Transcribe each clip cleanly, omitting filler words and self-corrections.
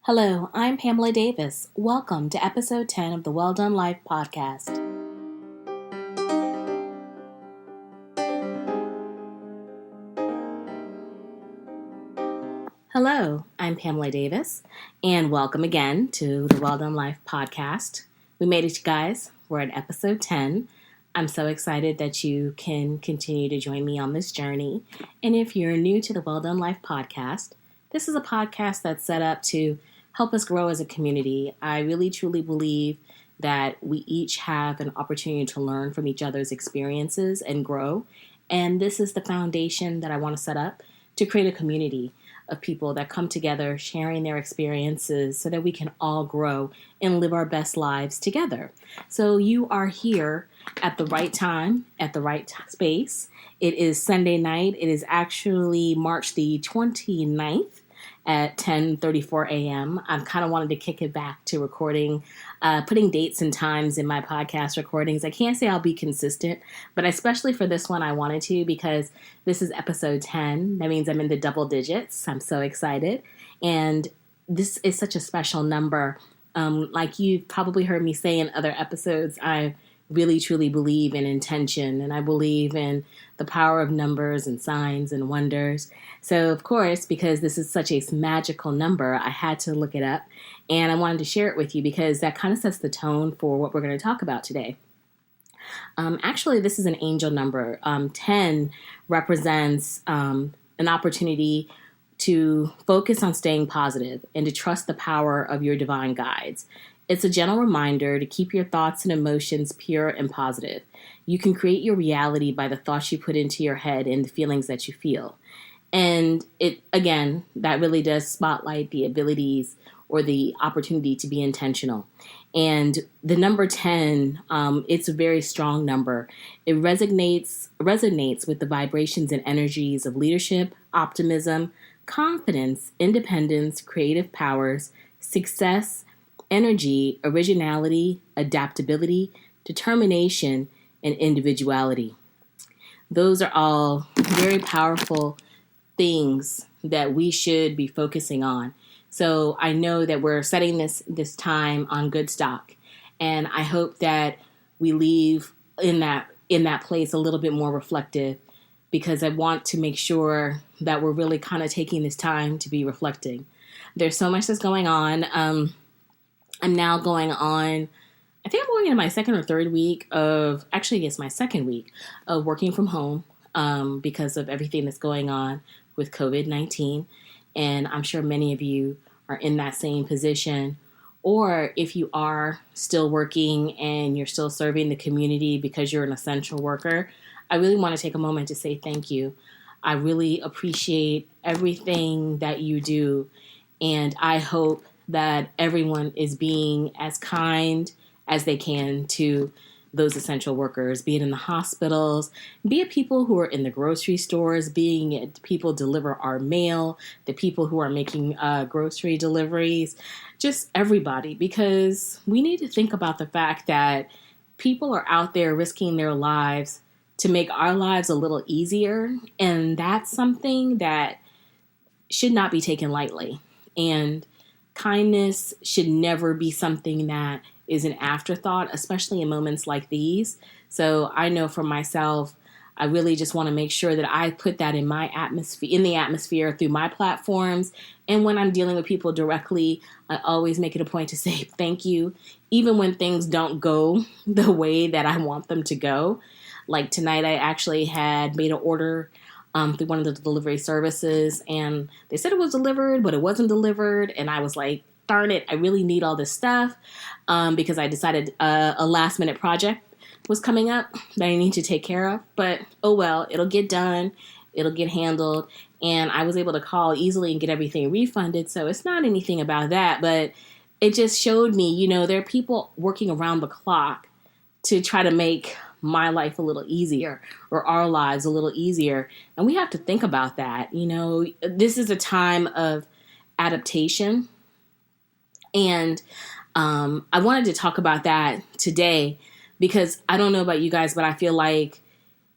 Hello, I'm Pamela Davis. Welcome to episode 10 of the Well Done Life podcast. Hello, I'm Pamela Davis, and welcome again to the Well Done Life podcast. We made it, guys. We're at episode 10. I'm so excited that you can continue to join me on this journey. And if you're new to the Well Done Life podcast, this is a podcast that's set up to help us grow as a community. I really, truly believe that we each have an opportunity to learn from each other's experiences and grow. And this is the foundation that I want to set up to create a community of people that come together, sharing their experiences so that we can all grow and live our best lives together. So you are here at the right time, at the right space. It is Sunday night. It is actually March the 29th. At 10:34 a.m. I'm kind of wanted to kick it back to recording, putting dates and times in my podcast recordings. I can't say I'll be consistent, but especially for this one, I wanted to because this is episode 10. That means I'm in the double digits. I'm so excited. And this is such a special number. Like you've probably heard me say in other episodes, I really truly believe in intention, and I believe in the power of numbers and signs and wonders. So, of course, because this is such a magical number, I had to look it up, and I wanted to share it with you because that kind of sets the tone for what we're going to talk about today. Actually, this is an angel number. 10 represents an opportunity to focus on staying positive and to trust the power of your divine guides. It's a gentle reminder to keep your thoughts and emotions pure and positive. You can create your reality by the thoughts you put into your head and the feelings that you feel. And that really does spotlight the abilities or the opportunity to be intentional. And the number 10, it's a very strong number. It resonates with the vibrations and energies of leadership, optimism, confidence, independence, creative powers, success, energy, originality, adaptability, determination, and individuality. Those are all very powerful things that we should be focusing on. So I know that we're setting this time on good stock, and I hope that we leave in that place a little bit more reflective, because I want to make sure that we're really kind of taking this time to be reflecting. There's so much that's going on. I'm now going on, I think I'm going into my second or third week of, actually it's my second week of working from home because of everything that's going on with COVID-19. And I'm sure many of you are in that same position. Or if you are still working and you're still serving the community because you're an essential worker, I really want to take a moment to say thank you. I really appreciate everything that you do. And I hope that everyone is being as kind as they can to those essential workers, be it in the hospitals, be it people who are in the grocery stores, being it people deliver our mail, the people who are making grocery deliveries, just everybody, because we need to think about the fact that people are out there risking their lives to make our lives a little easier, and that's something that should not be taken lightly. And kindness should never be something that is an afterthought, especially in moments like these. So I know for myself, I really just want to make sure that I put that in my atmosphere, in the atmosphere through my platforms. And when I'm dealing with people directly, I always make it a point to say thank you, even when things don't go the way that I want them to go. Like tonight, I actually had made an order through one of the delivery services, and they said it was delivered, but it wasn't delivered. And I was like, darn it, I really need all this stuff because I decided a last minute project was coming up that I need to take care of. But oh well, it'll get done. It'll get handled. And I was able to call easily and get everything refunded. So it's not anything about that, but it just showed me, there are people working around the clock to try to make my life a little easier or our lives a little easier. And we have to think about that. This is a time of adaptation. And I wanted to talk about that today because I don't know about you guys, but I feel like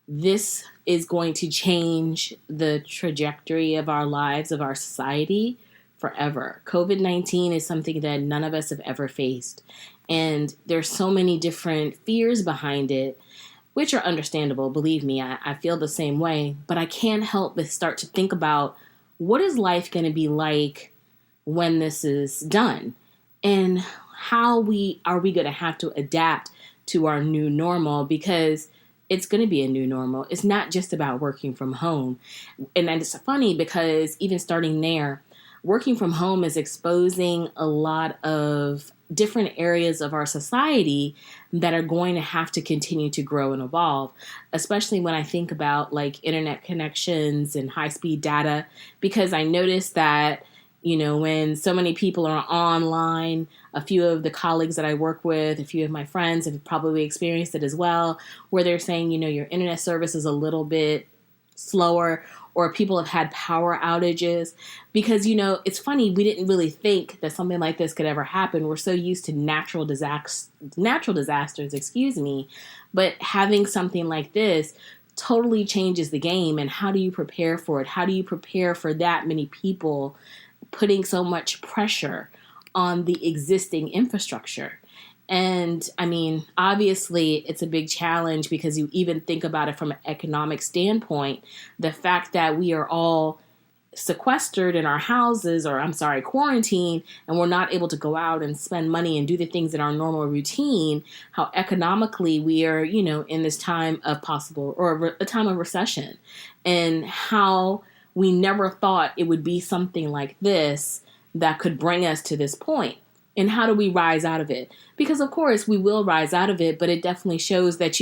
this is going to change the trajectory of our lives, of our society forever. COVID-19 is something that none of us have ever faced. And there's so many different fears behind it, which are understandable. Believe me, I feel the same way. But I can't help but start to think about, what is life going to be like when this is done? And how are we going to have to adapt to our new normal? Because it's going to be a new normal. It's not just about working from home. And it's funny because even starting there, working from home is exposing a lot of different areas of our society that are going to have to continue to grow and evolve, especially when I think about like internet connections and high-speed data, because I noticed that, when so many people are online, a few of the colleagues that I work with, a few of my friends have probably experienced it as well, where they're saying, your internet service is a little bit slower, or people have had power outages because, it's funny. We didn't really think that something like this could ever happen. We're so used to natural disasters, but having something like this totally changes the game. And how do you prepare for it? How do you prepare for that many people putting so much pressure on the existing infrastructure? And I mean, obviously, it's a big challenge because you even think about it from an economic standpoint. The fact that we are all sequestered in our houses, quarantined, and we're not able to go out and spend money and do the things in our normal routine, how economically we are, in this time of a time of recession, and how we never thought it would be something like this that could bring us to this point. And how do we rise out of it? Because, of course, we will rise out of it, but it definitely shows that,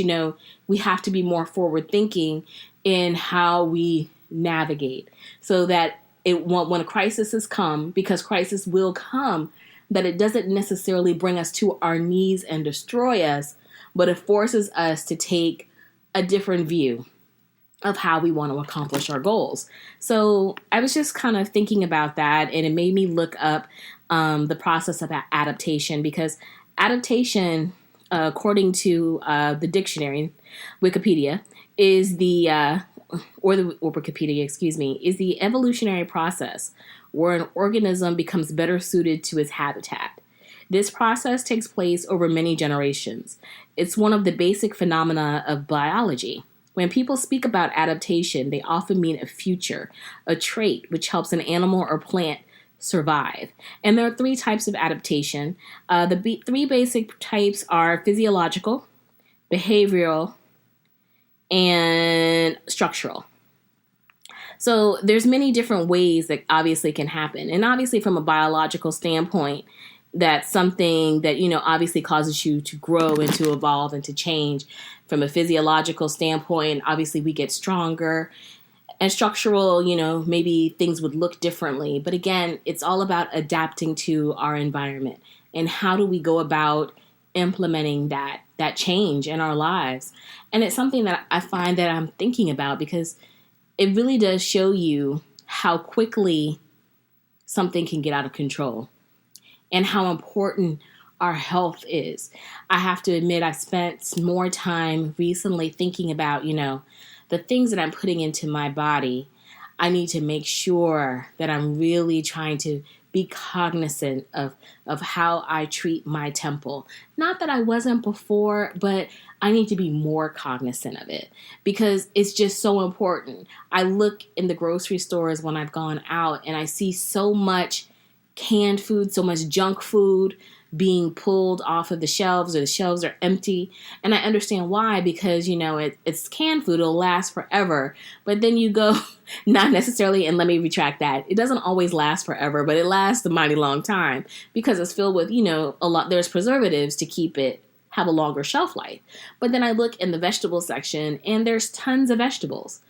we have to be more forward thinking in how we navigate so that when a crisis has come, because crisis will come, that it doesn't necessarily bring us to our knees and destroy us, but it forces us to take a different view of how we want to accomplish our goals. So I was just kind of thinking about that, and it made me look up the process of adaptation, because adaptation, according to the dictionary, Wikipedia, is the evolutionary process where an organism becomes better suited to its habitat. This process takes place over many generations. It's one of the basic phenomena of biology. When people speak about adaptation, they often mean a feature, a trait which helps an animal or plant survive. And there are three types of adaptation. The three basic types are physiological, behavioral, and structural. So there's many different ways that obviously can happen. And obviously from a biological standpoint, that's something that, obviously causes you to grow and to evolve and to change. From a physiological standpoint, obviously we get stronger. And structural, maybe things would look differently. But again, it's all about adapting to our environment. And how do we go about implementing that change in our lives? And it's something that I find that I'm thinking about, because it really does show you how quickly something can get out of control and how important our health is. I have to admit, I spent more time recently thinking about, the things that I'm putting into my body. I need to make sure that I'm really trying to be cognizant of how I treat my temple. Not that I wasn't before, but I need to be more cognizant of it because it's just so important. I look in the grocery stores when I've gone out and I see so much canned food, so much junk food being pulled off of the shelves, or the shelves are empty. And I understand why, because, it's canned food. It'll last forever. But then you go, not necessarily, and let me retract that. It doesn't always last forever, but it lasts a mighty long time because it's filled with, a lot. There's preservatives to keep it, have a longer shelf life. But then I look in the vegetable section and there's tons of vegetables.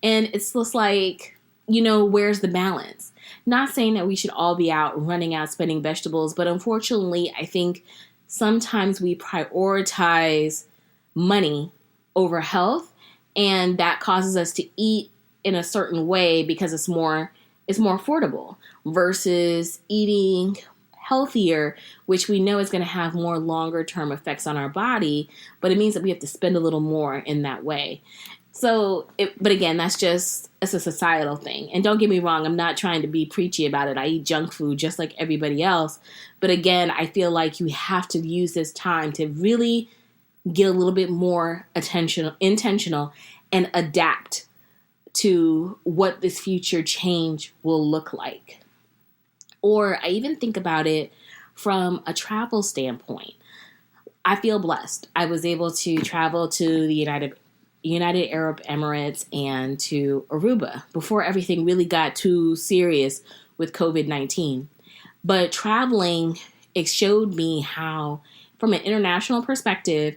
And it's just like, where's the balance? Not saying that we should all be out running out spending vegetables, but unfortunately, I think sometimes we prioritize money over health, and that causes us to eat in a certain way because it's more affordable versus eating healthier, which we know is going to have more longer term effects on our body, but it means that we have to spend a little more in that way. But again, it's a societal thing. And don't get me wrong, I'm not trying to be preachy about it. I eat junk food just like everybody else. But again, I feel like you have to use this time to really get a little bit more intentional, and adapt to what this future change will look like. Or I even think about it from a travel standpoint. I feel blessed. I was able to travel to the United Arab Emirates and to Aruba before everything really got too serious with COVID-19. But traveling, it showed me how, from an international perspective,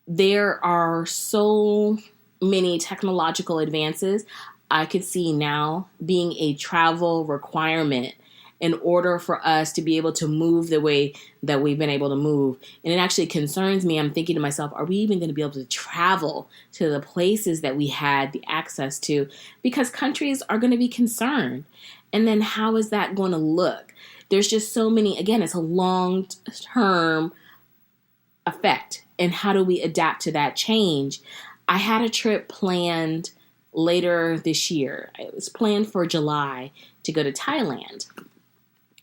there are so many technological advances. I could see now being a travel requirement in order for us to be able to move the way that we've been able to move. And it actually concerns me. I'm thinking to myself, are we even going to be able to travel to the places that we had the access to? Because countries are going to be concerned. And then how is that going to look? There's just so many, again, it's a long-term effect. And how do we adapt to that change? I had a trip planned later this year. It was planned for July to go to Thailand.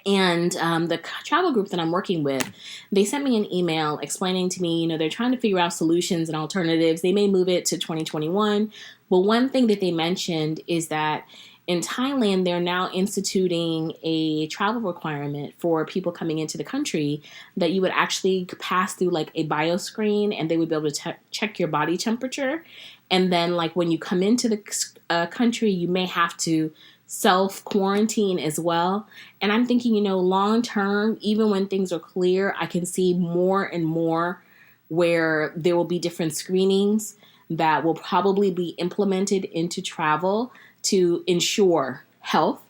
And the travel group that I'm working with, they sent me an email explaining to me, they're trying to figure out solutions and alternatives. They may move it to 2021. But one thing that they mentioned is that in Thailand, they're now instituting a travel requirement for people coming into the country that you would actually pass through like a bioscreen, and they would be able to check your body temperature. And then like when you come into the country, you may have to self-quarantine as well. And I'm thinking, long term, even when things are clear, I can see more and more where there will be different screenings that will probably be implemented into travel to ensure health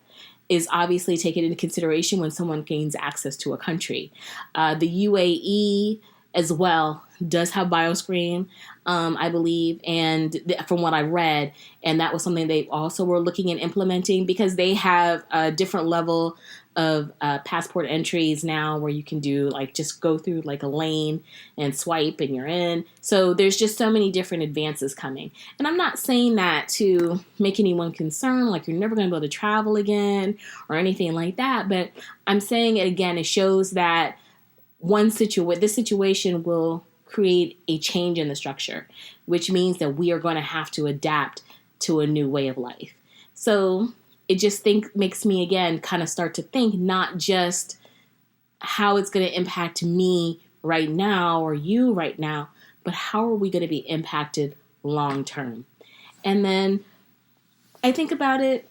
is obviously taken into consideration when someone gains access to a country. The UAE as well does have bioscreen, I believe, and from what I read, and that was something they also were looking at implementing because they have a different level of passport entries now where you can do like just go through like a lane and swipe and you're in. So there's just so many different advances coming. And I'm not saying that to make anyone concerned, like you're never going to be able to travel again or anything like that. But I'm saying it again, it shows that this situation will create a change in the structure, which means that we are going to have to adapt to a new way of life. So it just makes me again kind of start to think not just how it's going to impact me right now or you right now, but how are we going to be impacted long term? And then I think about it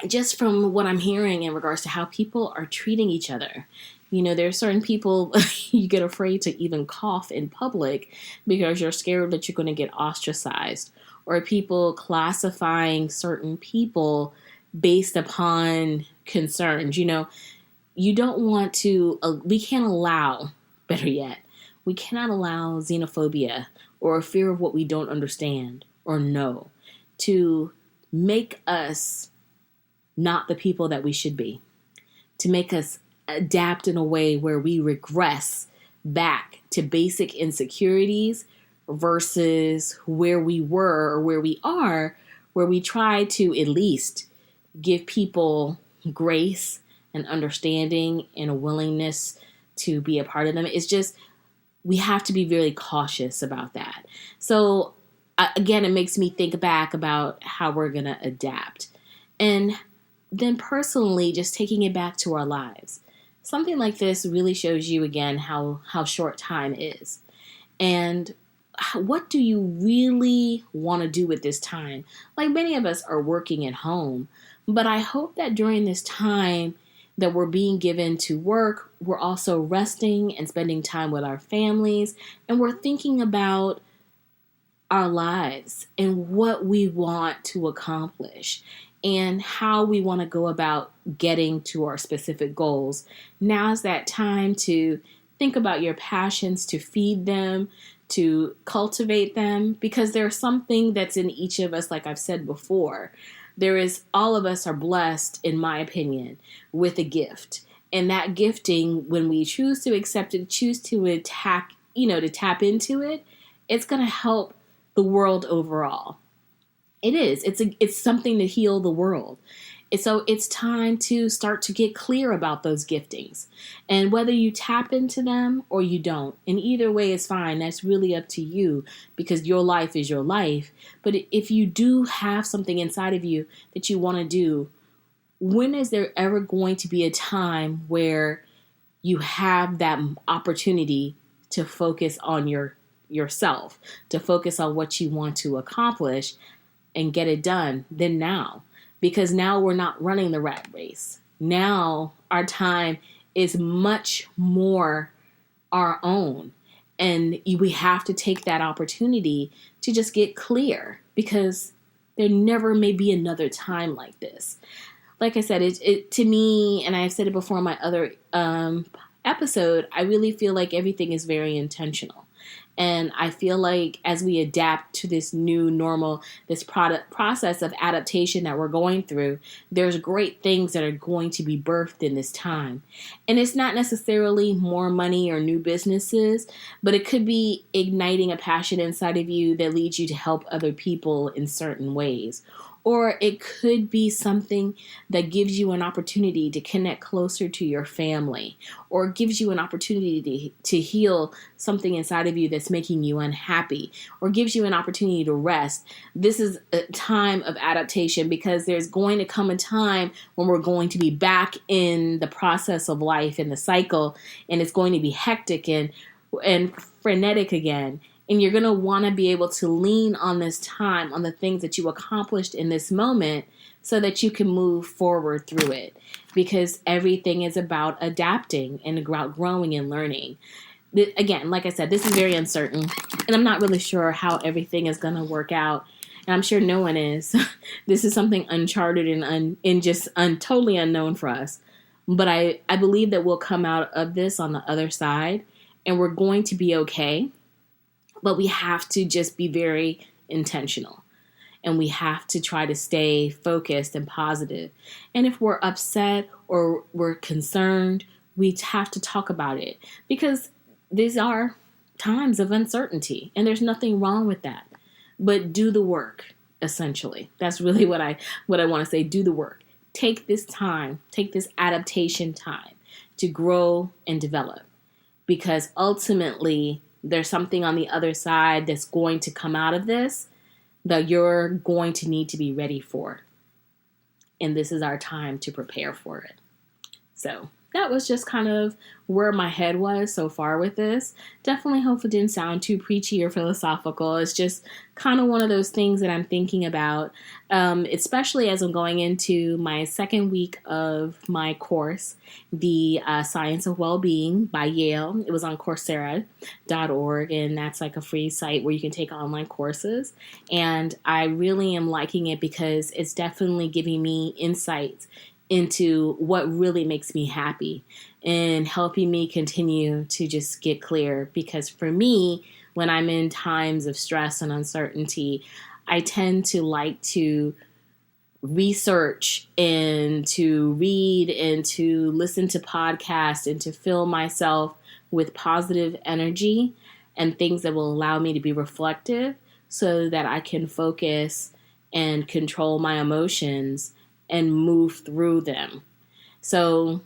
just from what I'm hearing in regards to how people are treating each other. There are certain people you get afraid to even cough in public because you're scared that you're going to get ostracized, or people classifying certain people based upon concerns. You don't want to, we can't allow, better yet, we cannot allow xenophobia or a fear of what we don't understand or know to make us not the people that we should be, to make us adapt in a way where we regress back to basic insecurities versus where we were or where we are, where we try to at least give people grace and understanding and a willingness to be a part of them. It's just, we have to be very cautious about that. So again, it makes me think back about how we're going to adapt. And then personally, just taking it back to our lives. Something like this really shows you again how short time is. And what do you really want to do with this time? Like many of us are working at home, but I hope that during this time that we're being given to work, we're also resting and spending time with our families, and we're thinking about our lives and what we want to accomplish and how we want to go about getting to our specific goals. Now's that time to think about your passions, to feed them, to cultivate them, because there's something that's in each of us, like I've said before. All of us are blessed, in my opinion, with a gift. And that gifting, when we choose to accept it, choose to tap into it, it's going to help the world overall. It is. It's something to heal the world. And so it's time to start to get clear about those giftings. And whether you tap into them or you don't, in either way is fine. That's really up to you because your life is your life. But if you do have something inside of you that you want to do, when is there ever going to be a time where you have that opportunity to focus on yourself, to focus on what you want to accomplish and get it done? Then now. Because now we're not running the rat race. Now our time is much more our own. And we have to take that opportunity to just get clear because there never may be another time like this. Like I said, it to me, and I've said it before in my other episode, I really feel like everything is very intentional. And I feel like as we adapt to this new normal, this process of adaptation that we're going through, there's great things that are going to be birthed in this time. And it's not necessarily more money or new businesses, but it could be igniting a passion inside of you that leads you to help other people in certain ways. Or it could be something that gives you an opportunity to connect closer to your family, or gives you an opportunity to heal something inside of you that's making you unhappy, or gives you an opportunity to rest. This is a time of adaptation because there's going to come a time when we're going to be back in the process of life and the cycle, and it's going to be hectic and frenetic again. And you're going to want to be able to lean on this time, on the things that you accomplished in this moment so that you can move forward through it. Because everything is about adapting and about growing and learning. Again, like I said, this is very uncertain. And I'm not really sure how everything is going to work out. And I'm sure no one is. This is something uncharted and just totally unknown for us. But I believe that we'll come out of this on the other side. And we're going to be okay. But we have to just be very intentional. And we have to try to stay focused and positive. And if we're upset or we're concerned, we have to talk about it. Because these are times of uncertainty. And there's nothing wrong with that. But do the work, essentially. That's really what I want to say. Do the work. Take this time. Take this adaptation time to grow and develop. Because ultimately, there's something on the other side that's going to come out of this that you're going to need to be ready for. And this is our time to prepare for it. So that was just kind of where my head was so far with this. Definitely hope it didn't sound too preachy or philosophical. It's just kind of one of those things that I'm thinking about, especially as I'm going into my second week of my course, the Science of Wellbeing by Yale. It was on Coursera.org, and that's like a free site where you can take online courses. And I really am liking it because it's definitely giving me insights into what really makes me happy and helping me continue to just get clear. Because for me, when I'm in times of stress and uncertainty, I tend to like to research and to read and to listen to podcasts and to fill myself with positive energy and things that will allow me to be reflective so that I can focus and control my emotions and move through them. So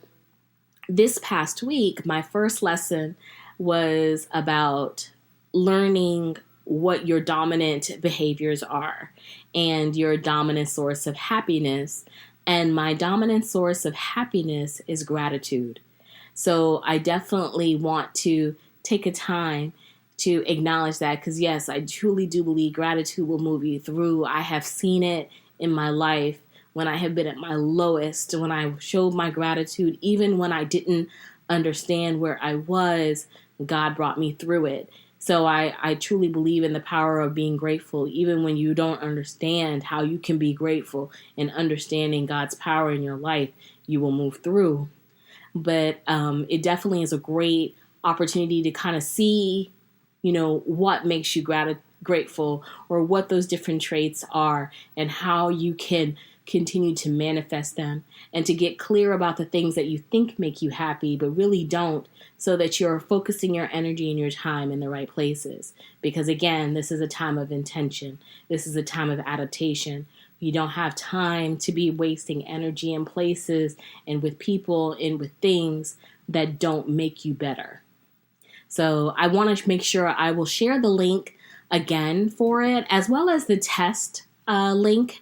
this past week, my first lesson was about learning what your dominant behaviors are and your dominant source of happiness. And my dominant source of happiness is gratitude. So I definitely want to take a time to acknowledge that because, yes, I truly do believe gratitude will move you through. I have seen it in my life when I have been at my lowest, when I showed my gratitude, even when I didn't understand where I was, God brought me through it. So I truly believe in the power of being grateful, even when you don't understand how you can be grateful and understanding God's power in your life, you will move through. But it definitely is a great opportunity to kind of see, what makes you grateful or what those different traits are and how you can continue to manifest them and to get clear about the things that you think make you happy but really don't, so that you're focusing your energy and your time in the right places. Because again, this is a time of intention. This is a time of adaptation. You don't have time to be wasting energy in places and with people and with things that don't make you better. So I want to make sure I will share the link again for it, as well as the test link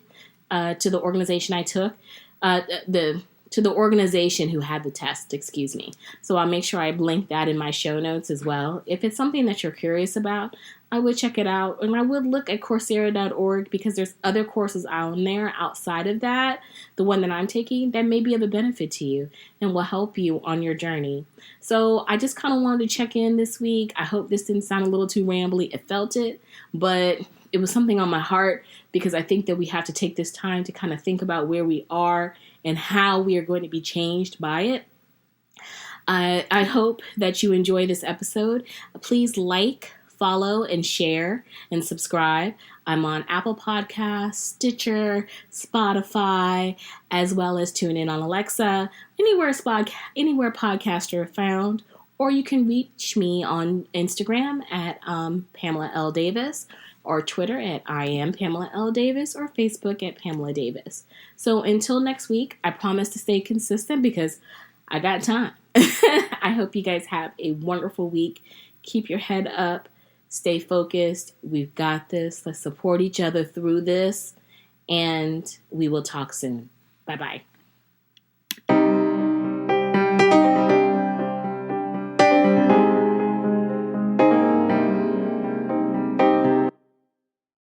to the organization I took, to the organization who had the test, excuse me. So I'll make sure I link that in my show notes as well. If it's something that you're curious about, I would check it out. And I would look at Coursera.org, because there's other courses out there outside of that, the one that I'm taking, that may be of a benefit to you and will help you on your journey. So I just kind of wanted to check in this week. I hope this didn't sound a little too rambly. It felt it, but it was something on my heart, because I think that we have to take this time to kind of think about where we are and how we are going to be changed by it. I hope that you enjoy this episode. Please like, follow, and share, and subscribe. I'm on Apple Podcasts, Stitcher, Spotify, as well as tune in on Alexa, anywhere podcasts are found. Or you can reach me on Instagram at Pamela L. Davis, or Twitter at I am Pamela L. Davis, or Facebook at Pamela Davis. So until next week, I promise to stay consistent, because I got time. I hope you guys have a wonderful week. Keep your head up. Stay focused. We've got this. Let's support each other through this. And we will talk soon. Bye-bye.